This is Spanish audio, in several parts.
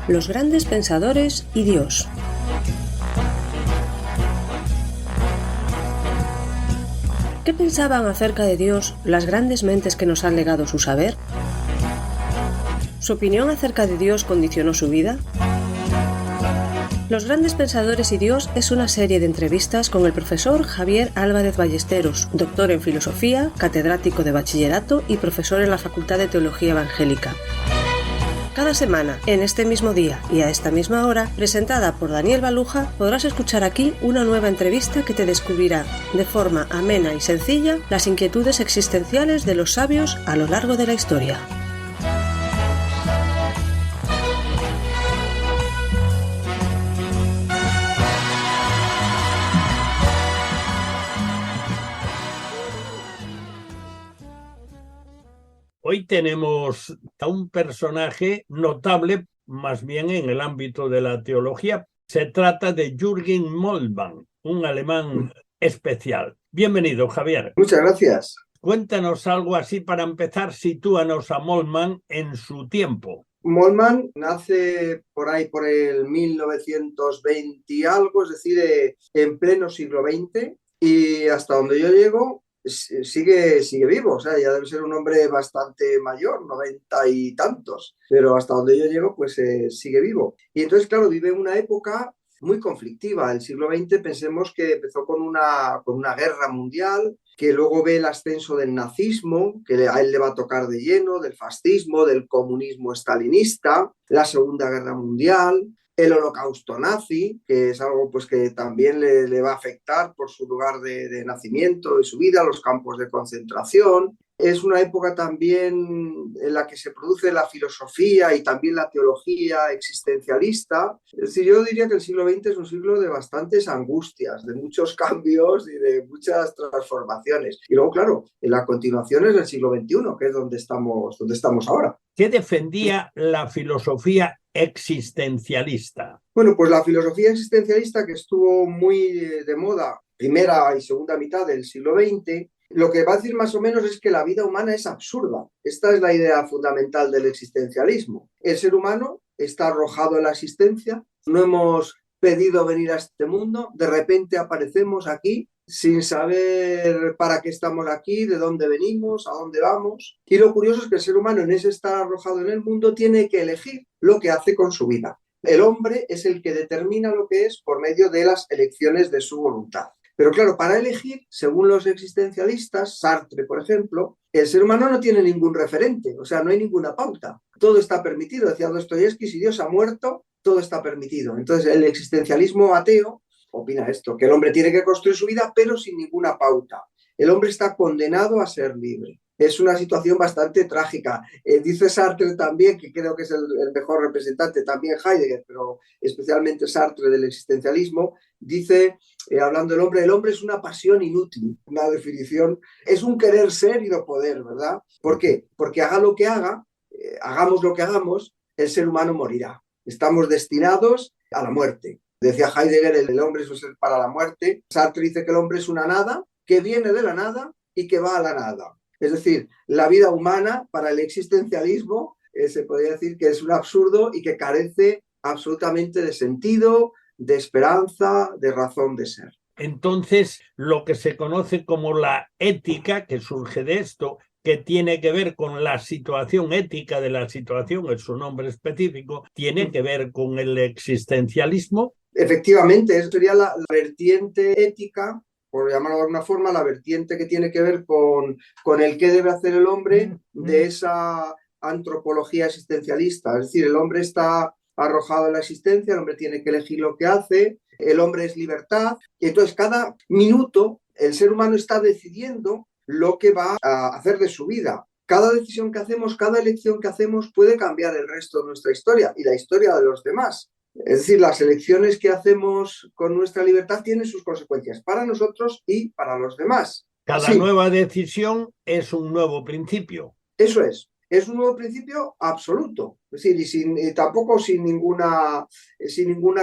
Los grandes pensadores y Dios. ¿Qué pensaban acerca de Dios las grandes mentes que nos han legado su saber? ¿Su opinión acerca de Dios condicionó su vida? Los grandes pensadores y Dios es una serie de entrevistas con el profesor Javier Álvarez Ballesteros, doctor en filosofía, catedrático de bachillerato y profesor en la Facultad de Teología Evangélica. Cada semana, en este mismo día y a esta misma hora, presentada por Daniel Baluja, podrás escuchar aquí una nueva entrevista que te descubrirá, de forma amena y sencilla, las inquietudes existenciales de los sabios a lo largo de la historia. Hoy tenemos a un personaje notable, más bien en el ámbito de la teología. Se trata de Jürgen Moltmann, un alemán especial. Bienvenido, Javier. Muchas gracias. Cuéntanos algo así para empezar, sitúanos a Moltmann en su tiempo. Moltmann nace por ahí por el 1920 y algo, es decir, en pleno siglo XX, y hasta donde yo llego sigue vivo. O sea, ya debe ser un hombre bastante mayor, 90 y tantos, pero hasta donde yo llego pues sigue vivo. Y entonces, claro, vive una época muy conflictiva. El siglo XX, pensemos que empezó con una guerra mundial, que luego ve el ascenso del nazismo, que a él le va a tocar de lleno, del fascismo, del comunismo estalinista, la Segunda Guerra Mundial, el holocausto nazi, que es algo pues que también le va a afectar por su lugar de nacimiento, de su vida, los campos de concentración. Es una época también en la que se produce la filosofía y también la teología existencialista. Es decir, yo diría que el siglo XX es un siglo de bastantes angustias, de muchos cambios y de muchas transformaciones. Y luego, claro, en la continuación es el siglo XXI, que es donde estamos ahora. ¿Qué defendía la filosofía existencialista? Bueno, pues la filosofía existencialista, que estuvo muy de moda primera y segunda mitad del siglo XX, lo que va a decir más o menos es que la vida humana es absurda. Esta es la idea fundamental del existencialismo. El ser humano está arrojado en la existencia, no hemos pedido venir a este mundo, de repente aparecemos aquí sin saber para qué estamos aquí, de dónde venimos, a dónde vamos. Y lo curioso es que el ser humano, en ese estar arrojado en el mundo, tiene que elegir lo que hace con su vida. El hombre es el que determina lo que es por medio de las elecciones de su voluntad. Pero claro, para elegir, según los existencialistas, Sartre, por ejemplo, el ser humano no tiene ningún referente, o sea, no hay ninguna pauta. Todo está permitido, decía Dostoyevski, si Dios ha muerto, todo está permitido. Entonces, el existencialismo ateo opina esto, que el hombre tiene que construir su vida, pero sin ninguna pauta. El hombre está condenado a ser libre. Es una situación bastante trágica. Dice Sartre también, que creo que es el mejor representante, también Heidegger, pero especialmente Sartre del existencialismo, dice, hablando del hombre, el hombre es una pasión inútil. Una definición, es un querer ser y no poder, ¿verdad? ¿Por qué? Porque haga lo que haga, hagamos lo que hagamos, el ser humano morirá. Estamos destinados a la muerte. Decía Heidegger, el hombre es un ser para la muerte. Sartre dice que el hombre es una nada, que viene de la nada y que va a la nada. Es decir, la vida humana para el existencialismo se podría decir que es un absurdo y que carece absolutamente de sentido, de esperanza, de razón de ser. Entonces, lo que se conoce como la ética, que surge de esto, que tiene que ver con la situación ética de la situación, es su nombre específico, tiene que ver con el existencialismo. Efectivamente, eso sería la vertiente ética, por llamarlo de alguna forma, la vertiente que tiene que ver con el qué debe hacer el hombre de esa antropología existencialista. Es decir, el hombre está arrojado en la existencia, el hombre tiene que elegir lo que hace, el hombre es libertad, y entonces cada minuto el ser humano está decidiendo lo que va a hacer de su vida. Cada decisión que hacemos, cada elección que hacemos puede cambiar el resto de nuestra historia y la historia de los demás. Es decir, las elecciones que hacemos con nuestra libertad tienen sus consecuencias para nosotros y para los demás. Cada nueva decisión es un nuevo principio. Eso es un nuevo principio absoluto, es decir, y tampoco sin ninguna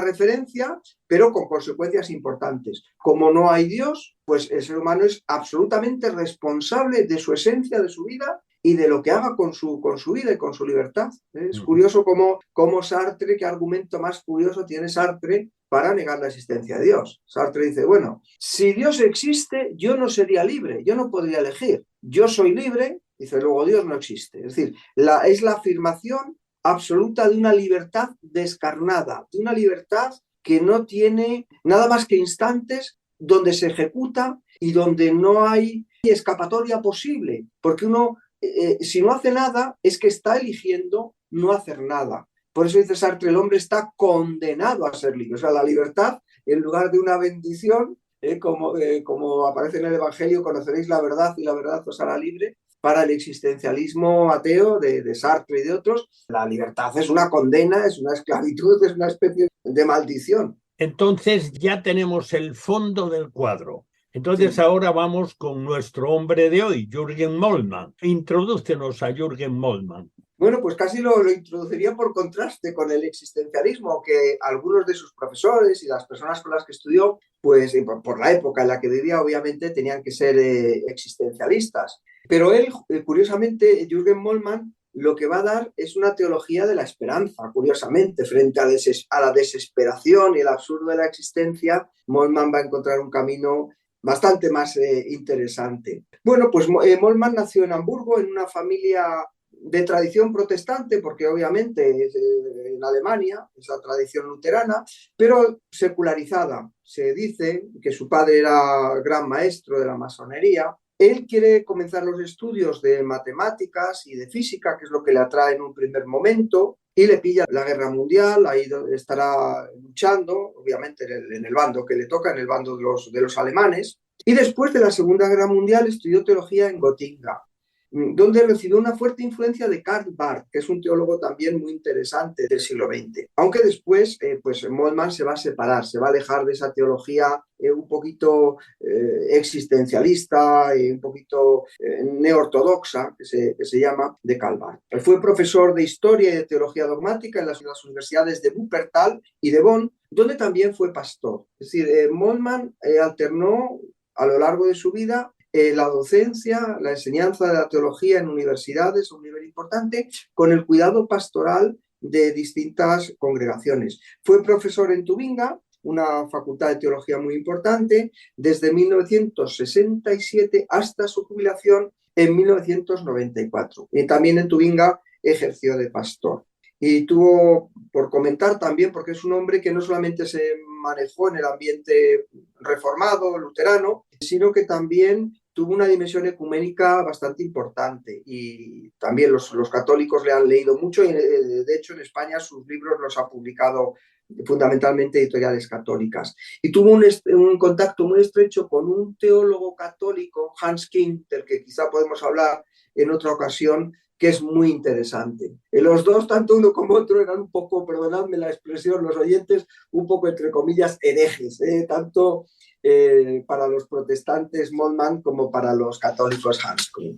referencia, pero con consecuencias importantes. Como no hay Dios, pues el ser humano es absolutamente responsable de su esencia, de su vida, y de lo que haga con su vida y con su libertad. Es curioso cómo Sartre, qué argumento más curioso tiene Sartre para negar la existencia de Dios. Sartre dice, bueno, si Dios existe, yo no sería libre, yo no podría elegir. Yo soy libre, dice, luego Dios no existe. Es decir, es la afirmación absoluta de una libertad descarnada, de una libertad que no tiene nada más que instantes donde se ejecuta y donde no hay escapatoria posible, porque uno, si no hace nada, es que está eligiendo no hacer nada. Por eso dice Sartre, el hombre está condenado a ser libre. O sea, la libertad, en lugar de una bendición, como aparece en el Evangelio, conoceréis la verdad y la verdad os hará libre. Para el existencialismo ateo de Sartre y de otros, la libertad es una condena, es una esclavitud, es una especie de maldición. Entonces ya tenemos el fondo del cuadro. Entonces ahora vamos con nuestro hombre de hoy, Jürgen Moltmann. Introdúcenos a Jürgen Moltmann. Bueno, pues casi lo introduciría por contraste con el existencialismo, que algunos de sus profesores y las personas con las que estudió, pues por la época en la que vivía, obviamente tenían que ser existencialistas. Pero él, curiosamente, Jürgen Moltmann, lo que va a dar es una teología de la esperanza, curiosamente, frente a la desesperación y el absurdo de la existencia. Moltmann va a encontrar un camino bastante más interesante. Bueno, pues Moltmann nació en Hamburgo, en una familia de tradición protestante, porque obviamente es en Alemania, es la tradición luterana, pero secularizada. Se dice que su padre era gran maestro de la masonería. Él quiere comenzar los estudios de matemáticas y de física, que es lo que le atrae en un primer momento, y le pilla la guerra mundial, ahí estará luchando, obviamente en el bando que le toca, en el bando de los alemanes. Y después de la Segunda Guerra Mundial estudió teología en Gotinga, donde recibió una fuerte influencia de Karl Barth, que es un teólogo también muy interesante del siglo XX. Aunque después, pues Moltmann se va a separar, se va a alejar de esa teología un poquito existencialista y un poquito neortodoxa, que se llama, de Karl Barth. Él fue profesor de Historia y de Teología Dogmática en las universidades de Wuppertal y de Bonn, donde también fue pastor. Es decir, Moltmann alternó a lo largo de su vida la docencia, la enseñanza de la teología en universidades, un nivel importante, con el cuidado pastoral de distintas congregaciones. Fue profesor en Tubinga, una facultad de teología muy importante, desde 1967 hasta su jubilación en 1994. Y también en Tubinga ejerció de pastor. Y tuvo, por comentar también, porque es un hombre que no solamente se manejó en el ambiente reformado, luterano, sino que también tuvo una dimensión ecuménica bastante importante y también los católicos le han leído mucho y de hecho en España sus libros los ha publicado fundamentalmente editoriales católicas. Y tuvo un contacto muy estrecho con un teólogo católico, Hans King, del que quizá podemos hablar en otra ocasión, que es muy interesante. Los dos, tanto uno como otro, eran un poco, perdonadme la expresión, los oyentes, un poco entre comillas herejes, tanto para los protestantes Moltmann como para los católicos Hans Küng.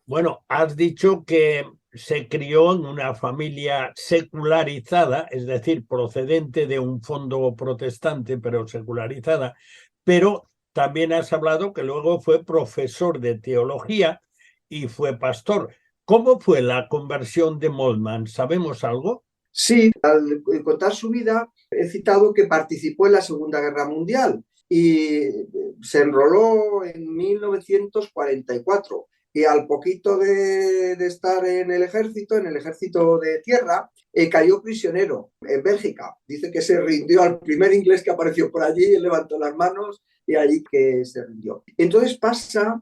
Bueno, has dicho que se crió en una familia secularizada, es decir, procedente de un fondo protestante, pero secularizada, pero también has hablado que luego fue profesor de teología y fue pastor. ¿Cómo fue la conversión de Moltmann? ¿Sabemos algo? Sí, al contar su vida he citado que participó en la Segunda Guerra Mundial y se enroló en 1944 y al poquito de estar en el ejército de tierra, cayó prisionero en Bélgica. Dice que se rindió al primer inglés que apareció por allí, él levantó las manos y allí que se rindió. Entonces pasa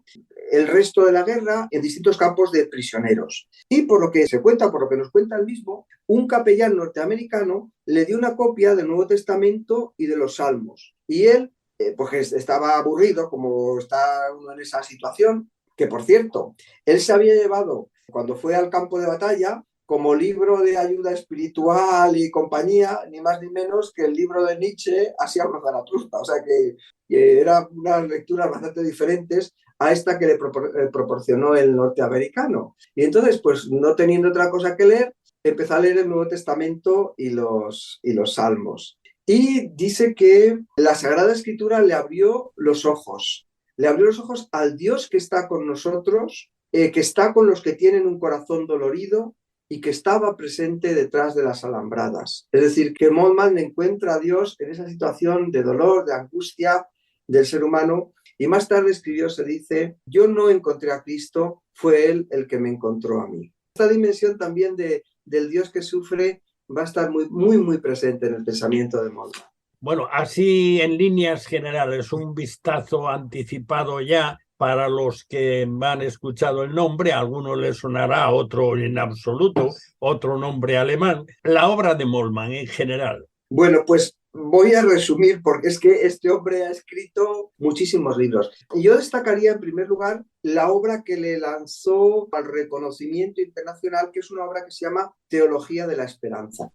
el resto de la guerra en distintos campos de prisioneros. Y por lo que se cuenta, por lo que nos cuenta él mismo, un capellán norteamericano le dio una copia del Nuevo Testamento y de los Salmos. Y él, pues estaba aburrido, como está uno en esa situación, que por cierto, él se había llevado, cuando fue al campo de batalla, como libro de ayuda espiritual y compañía, ni más ni menos que el libro de Nietzsche, Así habla Zaratustra. O sea que eran unas lecturas bastante diferentes a esta que le proporcionó el norteamericano. Y entonces, pues no teniendo otra cosa que leer, empezó a leer el Nuevo Testamento y los Salmos. Y dice que la Sagrada Escritura le abrió los ojos al Dios que está con nosotros que está con los que tienen un corazón dolorido y que estaba presente detrás de las alambradas. Es decir, que Moltmann encuentra a Dios en esa situación de dolor, de angustia del ser humano, y más tarde escribió, se dice, yo no encontré a Cristo, fue Él el que me encontró a mí. Esta dimensión también del Dios que sufre va a estar muy presente en el pensamiento de Moltmann. Bueno, así en líneas generales, un vistazo anticipado ya para los que han escuchado el nombre, a alguno les sonará, a otro en absoluto, otro nombre alemán, la obra de Moltmann en general. Bueno, pues voy a resumir porque es que este hombre ha escrito muchísimos libros. Yo destacaría en primer lugar la obra que le lanzó al reconocimiento internacional, que es una obra que se llama Teología de la Esperanza.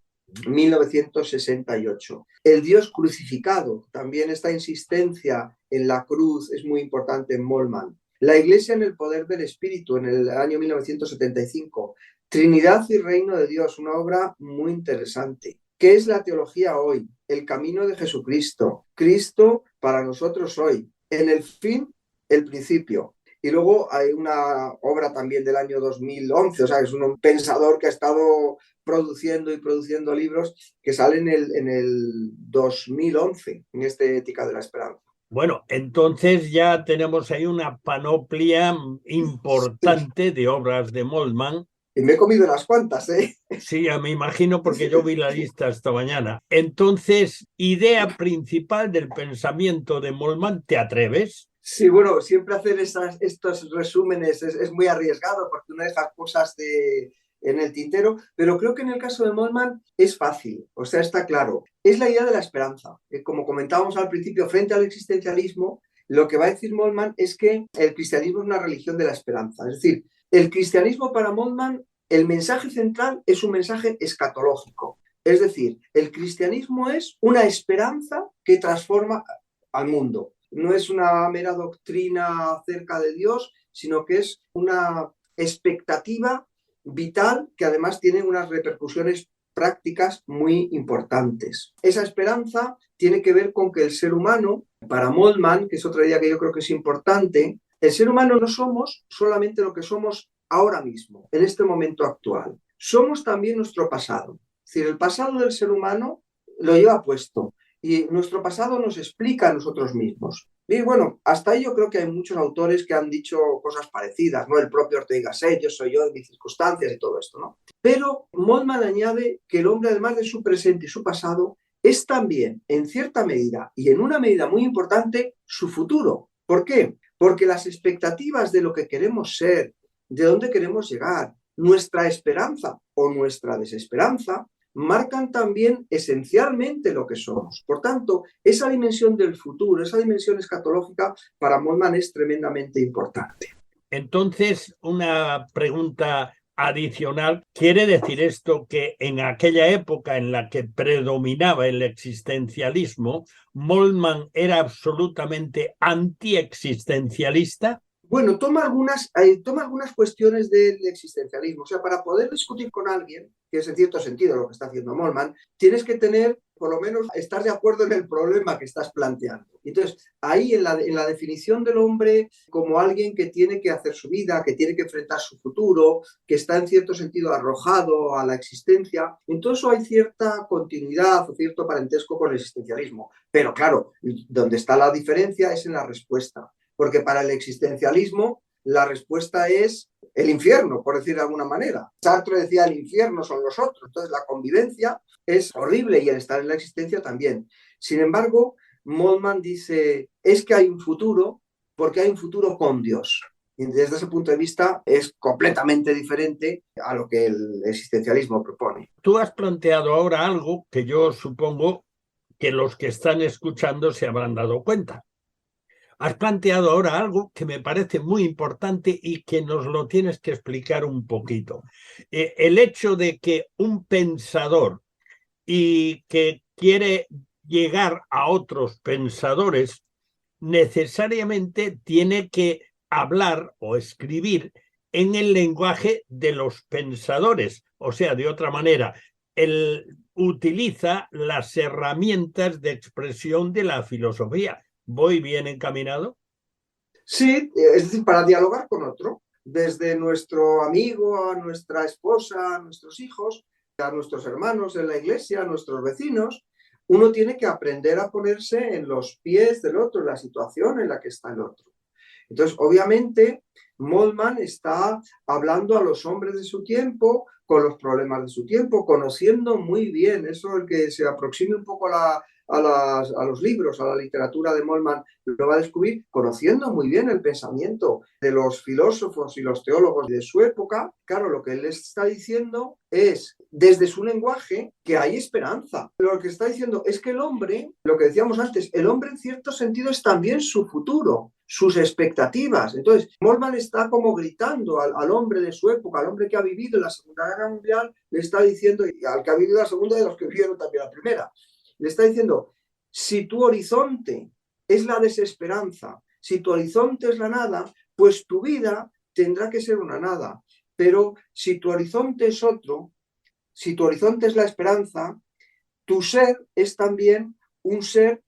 1968. El Dios crucificado, también esta insistencia en la cruz es muy importante en Moltmann. La Iglesia en el poder del Espíritu, en el año 1975. Trinidad y Reino de Dios, una obra muy interesante. ¿Qué es la teología hoy? El camino de Jesucristo. Cristo para nosotros hoy. En el fin, el principio. Y luego hay una obra también del año 2011, o sea, es un pensador que ha estado produciendo libros que salen en el 2011, en este Ética de la Esperanza. Bueno, entonces ya tenemos ahí una panoplia importante de obras de Moltmann. Y me he comido unas cuantas, ¿eh? Sí, ya me imagino porque yo vi la lista esta mañana. Entonces, idea principal del pensamiento de Moltmann, ¿te atreves? Sí, bueno, siempre hacer estos resúmenes es muy arriesgado porque uno deja cosas en el tintero, pero creo que en el caso de Moltmann es fácil, o sea, está claro. Es la idea de la esperanza. Como comentábamos al principio, frente al existencialismo, lo que va a decir Moltmann es que el cristianismo es una religión de la esperanza. Es decir, el cristianismo para Moltmann, el mensaje central es un mensaje escatológico. Es decir, el cristianismo es una esperanza que transforma al mundo. No es una mera doctrina acerca de Dios, sino que es una expectativa vital que además tiene unas repercusiones prácticas muy importantes. Esa esperanza tiene que ver con que el ser humano, para Moltmann, que es otra idea que yo creo que es importante, el ser humano no somos solamente lo que somos ahora mismo, en este momento actual. Somos también nuestro pasado. Es decir, el pasado del ser humano lo lleva puesto. Y nuestro pasado nos explica a nosotros mismos. Y bueno, hasta ahí yo creo que hay muchos autores que han dicho cosas parecidas, ¿no? El propio Ortega y Gasset, yo soy yo en mis circunstancias y todo esto, ¿no? Pero Moltmann añade que el hombre, además de su presente y su pasado, es también, en cierta medida y en una medida muy importante, su futuro. ¿Por qué? Porque las expectativas de lo que queremos ser, de dónde queremos llegar, nuestra esperanza o nuestra desesperanza, marcan también esencialmente lo que somos. Por tanto, esa dimensión del futuro, esa dimensión escatológica, para Moltmann es tremendamente importante. Entonces, una pregunta adicional, ¿quiere decir esto que en aquella época en la que predominaba el existencialismo, Moltmann era absolutamente antiexistencialista? Bueno, toma algunas cuestiones del existencialismo. O sea, para poder discutir con alguien, que es en cierto sentido lo que está haciendo Moltmann, tienes que tener, por lo menos, estar de acuerdo en el problema que estás planteando. Entonces, ahí en la definición del hombre como alguien que tiene que hacer su vida, que tiene que enfrentar su futuro, que está en cierto sentido arrojado a la existencia, en todo eso hay cierta continuidad o cierto parentesco con el existencialismo. Pero claro, donde está la diferencia es en la respuesta. Porque para el existencialismo la respuesta es el infierno, por decir de alguna manera. Sartre decía el infierno son los otros, entonces la convivencia es horrible y el estar en la existencia también. Sin embargo, Moltmann dice, es que hay un futuro porque hay un futuro con Dios. Y desde ese punto de vista es completamente diferente a lo que el existencialismo propone. Tú has planteado ahora algo que yo supongo que los que están escuchando se habrán dado cuenta. Has planteado ahora algo que me parece muy importante y que nos lo tienes que explicar un poquito. El hecho de que un pensador y que quiere llegar a otros pensadores necesariamente tiene que hablar o escribir en el lenguaje de los pensadores. O sea, de otra manera, él utiliza las herramientas de expresión de la filosofía. ¿Voy bien encaminado? Sí, es decir, para dialogar con otro. desde nuestro amigo a nuestra esposa, a nuestros hijos, a nuestros hermanos en la iglesia, a nuestros vecinos. Uno tiene que aprender a ponerse en los pies del otro, en la situación en la que está el otro. Entonces, obviamente, Moltmann está hablando a los hombres de su tiempo, con los problemas de su tiempo, conociendo muy bien, eso el que se aproxime un poco a los libros, a la literatura de Moltmann, lo va a descubrir, conociendo muy bien el pensamiento de los filósofos y los teólogos de su época. Claro, lo que él está diciendo es, desde su lenguaje, que hay esperanza. Lo que está diciendo es que el hombre, lo que decíamos antes, el hombre en cierto sentido es también su futuro, sus expectativas. Entonces, Moltmann está como gritando al hombre de su época, al hombre que ha vivido la Segunda Guerra Mundial, le está diciendo, y al que ha vivido la Segunda y a los que vivieron también la Primera, le está diciendo, si tu horizonte es la desesperanza, si tu horizonte es la nada, pues tu vida tendrá que ser una nada. Pero si tu horizonte es otro, si tu horizonte es la esperanza, tu ser es también un ser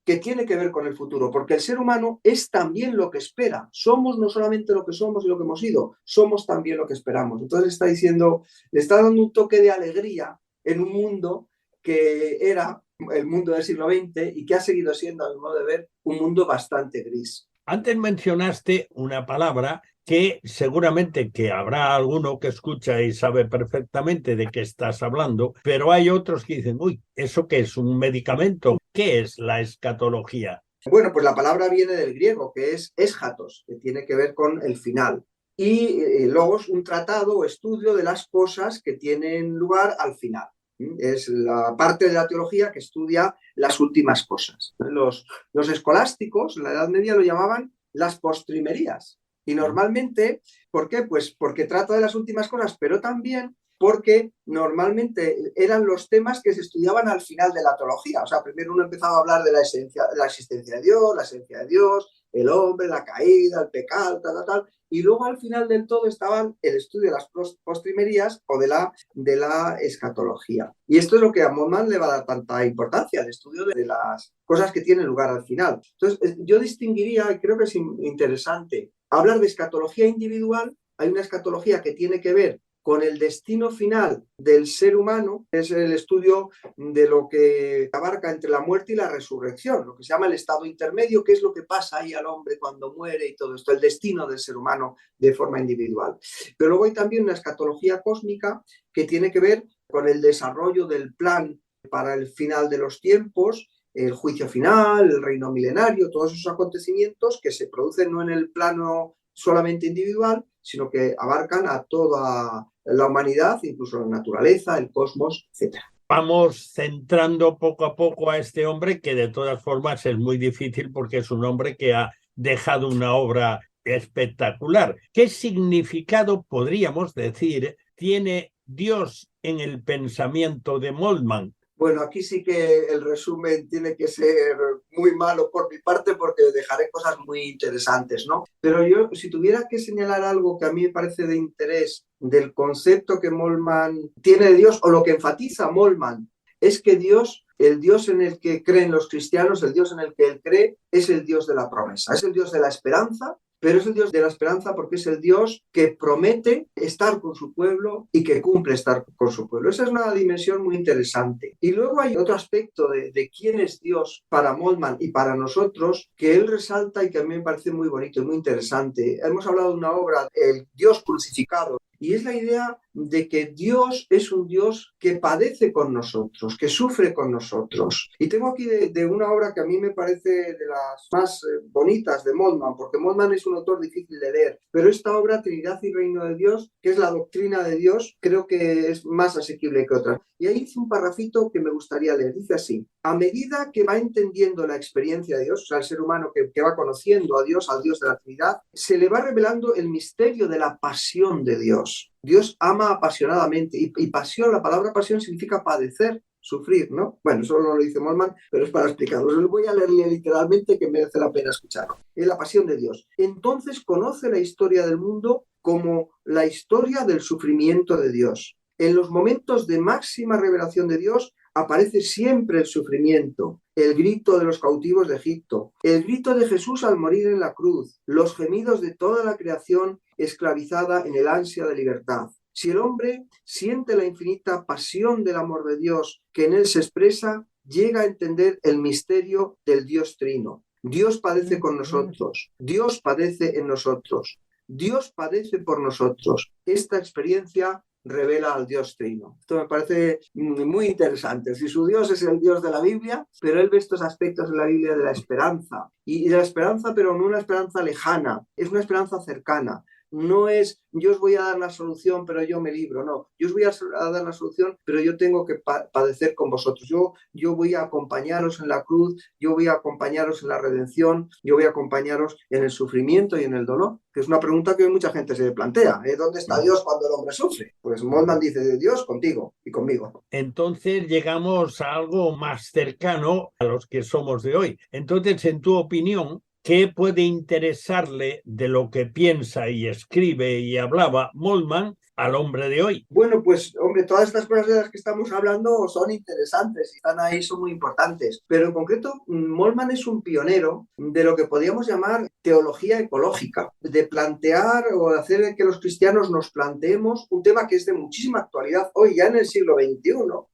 que tiene que ver con el futuro, porque el ser humano es también lo que espera. Somos no solamente lo que somos y lo que hemos sido, somos también lo que esperamos. Entonces está diciendo, le está dando un toque de alegría en un mundo que era el mundo del siglo XX y que ha seguido siendo, a mi modo de ver, un mundo bastante gris. Antes mencionaste una palabra que seguramente que habrá alguno que escucha y sabe perfectamente de qué estás hablando, pero hay otros que dicen, uy, ¿eso qué es? ¿Un medicamento? ¿Qué es la escatología? Bueno, pues la palabra viene del griego, que es eschatos, que tiene que ver con el final. Y logos, un tratado o estudio de las cosas que tienen lugar al final. Es la parte de la teología que estudia las últimas cosas. Los escolásticos en la Edad Media lo llamaban las postrimerías. Y normalmente, ¿por qué? Pues porque trata de las últimas cosas, pero también porque normalmente eran los temas que se estudiaban al final de la teología. O sea, primero uno empezaba a hablar de la existencia de Dios, la esencia de Dios, el hombre, la caída, el pecado, tal, y luego al final del todo estaba el estudio de las postrimerías o de la escatología. Y esto es lo que a Moltmann le va a dar tanta importancia, el estudio de las cosas que tienen lugar al final. Entonces, yo distinguiría, y creo que es interesante, hablar de escatología individual. Hay una escatología que tiene que ver con el destino final del ser humano, es el estudio de lo que abarca entre la muerte y la resurrección, lo que se llama el estado intermedio, qué es lo que pasa ahí al hombre cuando muere y todo esto, el destino del ser humano de forma individual. Pero luego hay también una escatología cósmica que tiene que ver con el desarrollo del plan para el final de los tiempos, el juicio final, el reino milenario, todos esos acontecimientos que se producen no en el plano solamente individual, sino que abarcan a toda la humanidad, incluso la naturaleza, el cosmos, etc. Vamos centrando poco a poco a este hombre que de todas formas es muy difícil porque es un hombre que ha dejado una obra espectacular. ¿Qué significado, podríamos decir, tiene Dios en el pensamiento de Moltmann? Bueno, aquí sí que el resumen tiene que ser muy malo por mi parte porque dejaré cosas muy interesantes, ¿no? Pero yo, si tuviera que señalar algo que a mí me parece de interés del concepto que Moltmann tiene de Dios, o lo que enfatiza Moltmann, es que Dios, el Dios en el que creen los cristianos, el Dios en el que él cree, es el Dios de la promesa, es el Dios de la esperanza, pero es el Dios de la esperanza porque es el Dios que promete estar con su pueblo y que cumple estar con su pueblo. Esa es una dimensión muy interesante. Y luego hay otro aspecto de quién es Dios para Moltmann y para nosotros que él resalta y que a mí me parece muy bonito y muy interesante. Hemos hablado de una obra, El Dios crucificado, y es la idea de que Dios es un Dios que padece con nosotros, que sufre con nosotros. Y tengo aquí de una obra que a mí me parece de las más bonitas de Moltmann, porque Moltmann es un autor difícil de leer, pero esta obra, Trinidad y Reino de Dios, que es la doctrina de Dios, creo que es más asequible que otras. Y ahí hice un parrafito que me gustaría leer. Dice así: a medida que va entendiendo la experiencia de Dios, o sea, el ser humano que va conociendo a Dios, al Dios de la Trinidad, se le va revelando el misterio de la pasión de Dios. Dios ama apasionadamente y pasión, la palabra pasión significa padecer, sufrir, ¿no? Bueno, eso no lo dice Moltmann, pero es para explicarlo. Lo voy a leerle literalmente, que merece la pena escucharlo. Es la pasión de Dios. Entonces conoce la historia del mundo como la historia del sufrimiento de Dios. En los momentos de máxima revelación de Dios aparece siempre el sufrimiento, el grito de los cautivos de Egipto, el grito de Jesús al morir en la cruz, los gemidos de toda la creación esclavizada en el ansia de libertad. Si el hombre siente la infinita pasión del amor de Dios que en él se expresa, llega a entender el misterio del Dios Trino. Dios padece con nosotros, Dios padece en nosotros, Dios padece por nosotros. Esta experiencia revela al Dios Trino. Esto me parece muy interesante. Si su Dios es el Dios de la Biblia, pero él ve estos aspectos en la Biblia de la esperanza. Y de la esperanza, pero no una esperanza lejana, es una esperanza cercana. No es, yo os voy a dar la solución, pero yo me libro. No, yo os voy a dar la solución, pero yo tengo que padecer con vosotros. Yo voy a acompañaros en la cruz, yo voy a acompañaros en la redención, yo voy a acompañaros en el sufrimiento y en el dolor. Que es una pregunta que hoy mucha gente se plantea. ¿Dónde está Dios cuando el hombre sufre? Pues Moltmann dice, Dios contigo y conmigo. Entonces llegamos a algo más cercano a los que somos de hoy. Entonces, en tu opinión, ¿qué puede interesarle de lo que piensa y escribe y hablaba Moltmann al hombre de hoy? Bueno, pues, hombre, todas estas cosas de las que estamos hablando son interesantes y están ahí, son muy importantes. Pero en concreto, Moltmann es un pionero de lo que podríamos llamar teología ecológica, de plantear o de hacer que los cristianos nos planteemos un tema que es de muchísima actualidad hoy, ya en el siglo XXI,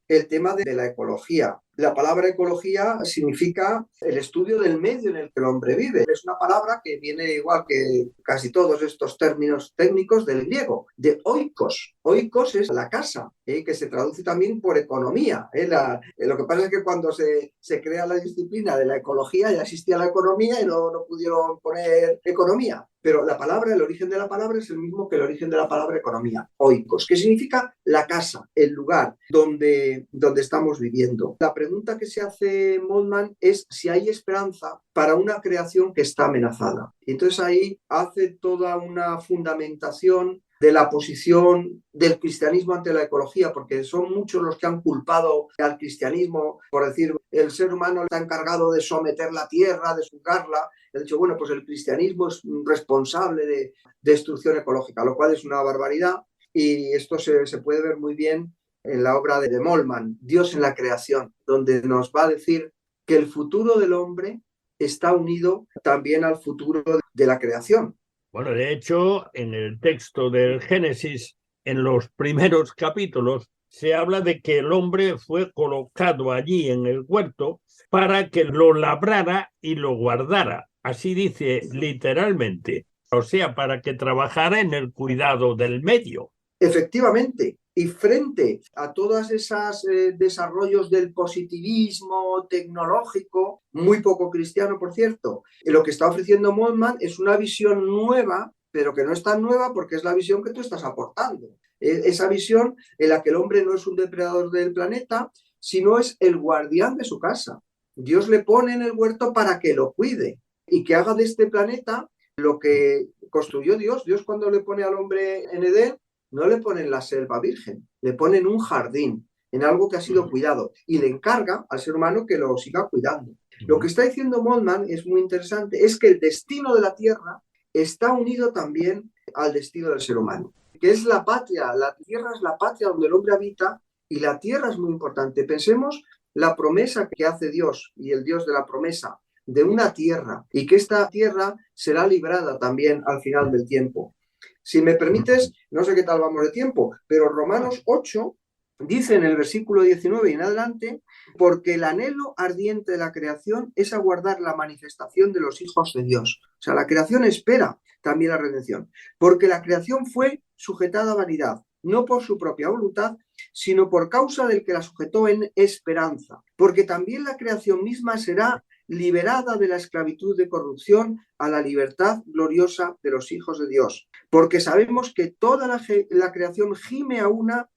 el tema de la ecología. La palabra ecología significa el estudio del medio en el que el hombre vive. Es una palabra que viene, igual que casi todos estos términos técnicos, del griego, de oikos. Oikos es la casa, que se traduce también por economía. Lo que pasa es que cuando se crea la disciplina de la ecología ya existía la economía y no pudieron poner economía. Pero la palabra, el origen de la palabra es el mismo que el origen de la palabra economía, oikos, que significa la casa, el lugar donde estamos viviendo. La pregunta que se hace Moltmann es si hay esperanza para una creación que está amenazada. Entonces ahí hace toda una fundamentación de la posición del cristianismo ante la ecología, porque son muchos los que han culpado al cristianismo por decir el ser humano está encargado de someter la tierra, de juzgarla. He dicho, bueno, pues el cristianismo es responsable de destrucción ecológica, lo cual es una barbaridad, y esto se puede ver muy bien en la obra de Moltmann, Dios en la creación, donde nos va a decir que el futuro del hombre está unido también al futuro de la creación. Bueno, de hecho, en el texto del Génesis, en los primeros capítulos, se habla de que el hombre fue colocado allí en el huerto para que lo labrara y lo guardara. Así dice literalmente. O sea, para que trabajara en el cuidado del medio. Efectivamente. Y frente a todos esos desarrollos del positivismo tecnológico, muy poco cristiano, por cierto, lo que está ofreciendo Moltmann es una visión nueva, pero que no es tan nueva porque es la visión que tú estás aportando. Esa visión en la que el hombre no es un depredador del planeta, sino es el guardián de su casa. Dios le pone en el huerto para que lo cuide y que haga de este planeta lo que construyó Dios. Dios, cuando le pone al hombre en Edén, no le ponen la selva virgen, le ponen un jardín, en algo que ha sido cuidado, y le encarga al ser humano que lo siga cuidando. Lo que está diciendo Moltmann es muy interesante, es que el destino de la Tierra está unido también al destino del ser humano, que es la patria. La Tierra es la patria donde el hombre habita, y la Tierra es muy importante. Pensemos la promesa que hace Dios, y el Dios de la promesa, de una tierra, y que esta tierra será librada también al final del tiempo. Si me permites, no sé qué tal vamos de tiempo, pero Romanos 8 dice en el versículo 19 y en adelante, porque el anhelo ardiente de la creación es aguardar la manifestación de los hijos de Dios. O sea, la creación espera también la redención, porque la creación fue sujetada a vanidad, no por su propia voluntad, sino por causa del que la sujetó en esperanza, porque también la creación misma será liberada de la esclavitud de corrupción a la libertad gloriosa de los hijos de Dios, porque sabemos que toda la creación gime a una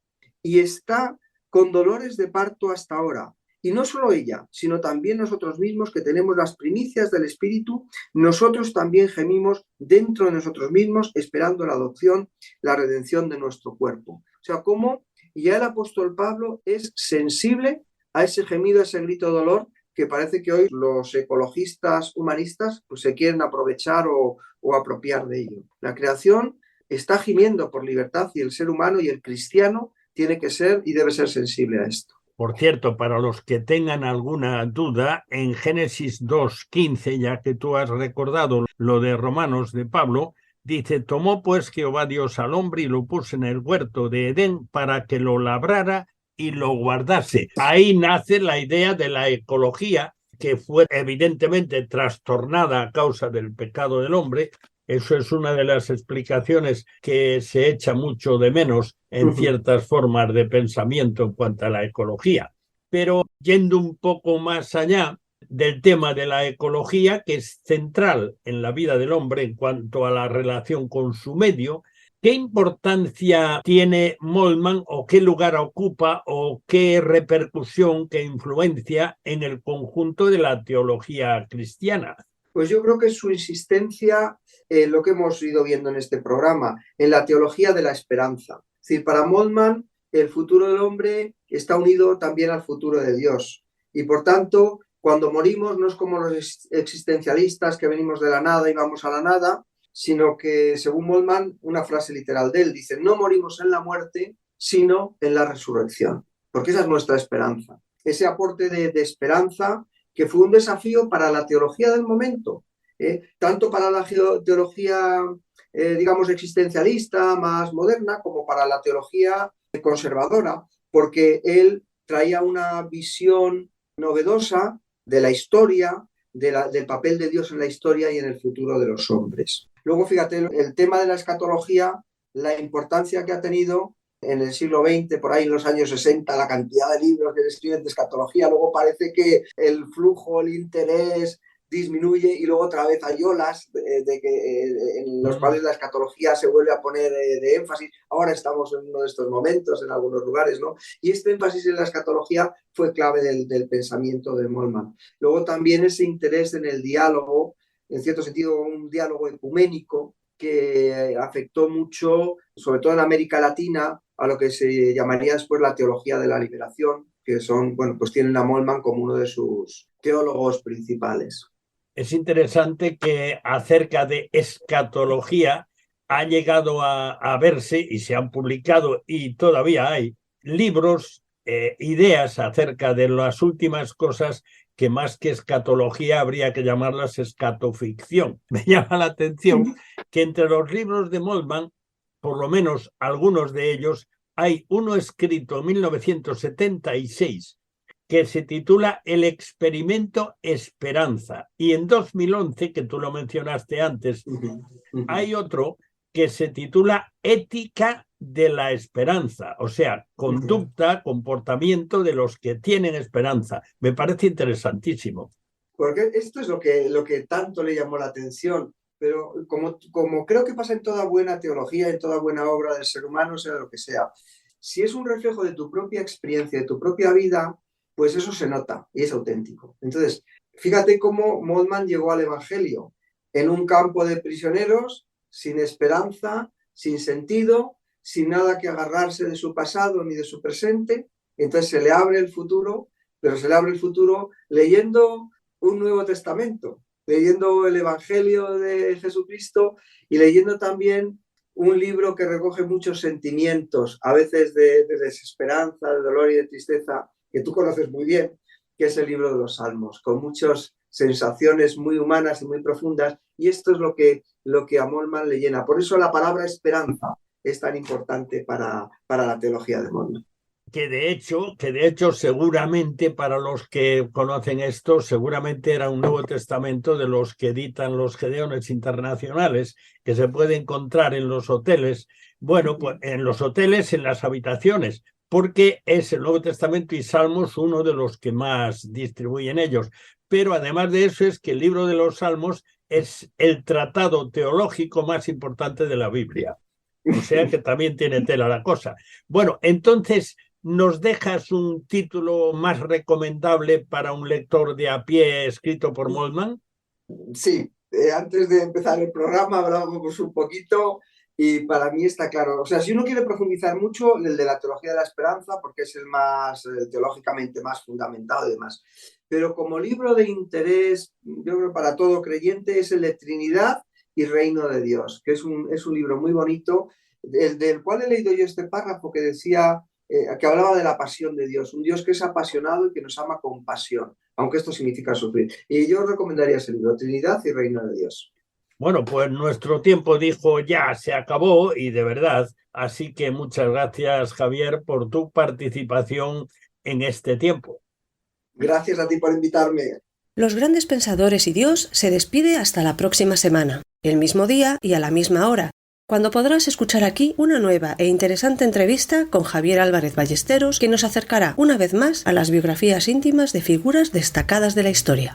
y está con dolores de parto hasta ahora. Y no solo ella, sino también nosotros mismos, que tenemos las primicias del Espíritu, nosotros también gemimos dentro de nosotros mismos, esperando la adopción, la redención de nuestro cuerpo. O sea, cómo ya el apóstol Pablo es sensible a ese gemido, a ese grito de dolor, que parece que hoy los ecologistas humanistas pues se quieren aprovechar o apropiar de ello. La creación está gimiendo por libertad, y el ser humano y el cristiano tiene que ser y debe ser sensible a esto. Por cierto, para los que tengan alguna duda, en Génesis 2:15, ya que tú has recordado lo de Romanos de Pablo, Dice, tomó pues Jehová Dios al hombre y lo puso en el huerto de Edén para que lo labrara y lo guardase. Ahí nace la idea de la ecología, que fue evidentemente trastornada a causa del pecado del hombre. Eso es una de las explicaciones que se echa mucho de menos en ciertas formas de pensamiento en cuanto a la ecología. Pero yendo un poco más allá del tema de la ecología, que es central en la vida del hombre en cuanto a la relación con su medio, ¿qué importancia tiene Moltmann o qué lugar ocupa o qué repercusión, qué influencia en el conjunto de la teología cristiana? Pues yo creo que su insistencia en lo que hemos ido viendo en este programa, en la teología de la esperanza. Es decir, para Moltmann el futuro del hombre está unido también al futuro de Dios. Y por tanto, cuando morimos no es como los existencialistas que venimos de la nada y vamos a la nada, sino que, según Moltmann, una frase literal de él, dice, no morimos en la muerte, sino en la resurrección, porque esa es nuestra esperanza. Ese aporte de esperanza que fue un desafío para la teología del momento, tanto para la teología, digamos, existencialista más moderna, como para la teología conservadora, porque él traía una visión novedosa de la historia, del papel de Dios en la historia y en el futuro de los hombres. Luego, fíjate, el tema de la escatología, la importancia que ha tenido en el siglo XX, por ahí en los años 60, la cantidad de libros que describen de escatología, luego parece que el flujo, el interés disminuye y luego otra vez hay olas en los cuales la escatología se vuelve a poner de énfasis. Ahora estamos en uno de estos momentos en algunos lugares, ¿no? Y este énfasis en la escatología fue clave del pensamiento de Moltmann. Luego también ese interés en el diálogo, en cierto sentido un diálogo ecuménico, que afectó mucho, sobre todo en América Latina, a lo que se llamaría después la teología de la liberación, que son, bueno, pues tienen a Moltmann como uno de sus teólogos principales. Es interesante que acerca de escatología ha llegado a verse y se han publicado y todavía hay libros, ideas acerca de las últimas cosas que más que escatología habría que llamarlas escatoficción. Me llama la atención que entre los libros de Moltmann, por lo menos algunos de ellos, hay uno escrito en 1976 que se titula El experimento Esperanza. Y en 2011, que tú lo mencionaste antes, hay otro que se titula Ética de la Esperanza, o sea, conducta, comportamiento de los que tienen esperanza. Me parece interesantísimo. Porque esto es lo que tanto le llamó la atención, pero como creo que pasa en toda buena teología, en toda buena obra del ser humano, sea lo que sea, si es un reflejo de tu propia experiencia, de tu propia vida, pues eso se nota y es auténtico. Entonces, fíjate cómo Moltmann llegó al Evangelio en un campo de prisioneros, sin esperanza, sin sentido, sin nada que agarrarse de su pasado ni de su presente. Entonces se le abre el futuro, pero se le abre el futuro leyendo un Nuevo Testamento, leyendo el Evangelio de Jesucristo y leyendo también un libro que recoge muchos sentimientos, a veces de desesperanza, de dolor y de tristeza, que tú conoces muy bien, que es el libro de los Salmos, con muchas sensaciones muy humanas y muy profundas, y esto es lo que a Moltmann le llena. Por eso la palabra esperanza es tan importante para la teología de Moltmann. Que de hecho seguramente para los que conocen esto, seguramente era un Nuevo Testamento de los que editan los Gedeones internacionales, que se puede encontrar en los hoteles, bueno, pues en los hoteles, en las habitaciones, porque es el Nuevo Testamento y Salmos uno de los que más distribuyen ellos. Pero además de eso es que el libro de los Salmos es el tratado teológico más importante de la Biblia. O sea que también tiene tela la cosa. Bueno, entonces, ¿nos dejas un título más recomendable para un lector de a pie escrito por Moltmann? Sí, antes de empezar el programa hablábamos un poquito y para mí está claro. O sea, si uno quiere profundizar mucho, el de la teología de la esperanza, porque es el más teológicamente más fundamentado y demás. Pero como libro de interés, yo creo para todo creyente, es el de Trinidad y Reino de Dios, que es un libro muy bonito, del cual he leído yo este párrafo que decía, que hablaba de la pasión de Dios, un Dios que es apasionado y que nos ama con pasión, aunque esto significa sufrir. Y yo recomendaría ese libro, Trinidad y Reino de Dios. Bueno, pues nuestro tiempo, dijo, ya se acabó y de verdad. Así que muchas gracias, Javier, por tu participación en este tiempo. Gracias a ti por invitarme. Los grandes pensadores y Dios se despide hasta la próxima semana, el mismo día y a la misma hora, cuando podrás escuchar aquí una nueva e interesante entrevista con Javier Álvarez Ballesteros, que nos acercará una vez más a las biografías íntimas de figuras destacadas de la historia.